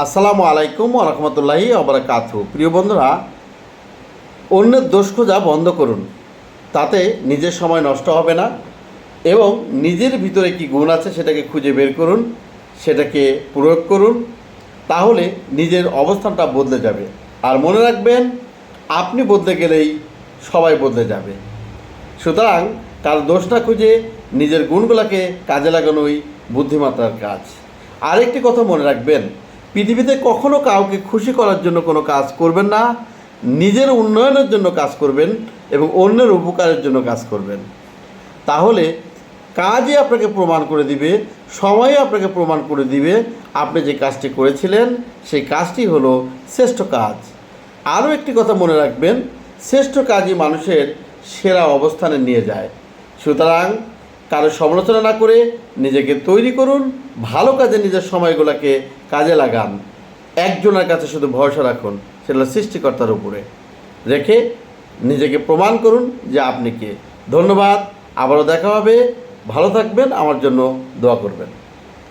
আসসালামু আলাইকুম ওয়া রাহমাতুল্লাহি ওয়া বারাকাতুহু। প্রিয় বন্ধুরা, অন্যের দোষ খোঁজা বন্ধ করুন, তাতে নিজের সময় নষ্ট হবে না এবং নিজের ভিতরে কি গুণ আছে সেটাকে খুঁজে বের করুন, সেটাকে প্রয়োগ করুন, তাহলে নিজের অবস্থানটা বদলে যাবে। আর মনে রাখবেন, আপনি বদলে গেলেই সবাই বদলে যাবে। সুতরাং কারো দোষ না খুঁজে নিজের গুণগুলোকে কাজে লাগানোই বুদ্ধিমত্তার কাজ। আরেকটি কথা মনে রাখবেন, পৃথিবীতে কখনো কাউকে খুশি করার জন্য কোনো কাজ করবেন না, নিজের উন্নয়নের জন্য কাজ করবেন এবং অন্যের উপকারের জন্য কাজ করবেন। তাহলে কাজই আপনাকে প্রমাণ করে দিবে, সময়ই আপনাকে প্রমাণ করে দিবে আপনি যে কাজটি করেছিলেন সেই কাজটি হলো শ্রেষ্ঠ কাজ। আরও একটি কথা মনে রাখবেন, শ্রেষ্ঠ কাজই মানুষের সেরা অবস্থানে নিয়ে যায়। সুতরাং কারো সমালোচনা না করে নিজেকে তৈরি করুন, ভালো কাজে নিজের সময়গুলোকে কাজে লাগান। একজনের কাছে শুধু ভরসা রাখুন, সেটা সৃষ্টিকর্তার উপরে রেখে নিজেকে প্রমাণ করুন যে আপনি কে। ধন্যবাদ, আবারও দেখা হবে। ভালো থাকবেন, আমার জন্য দোয়া করবেন।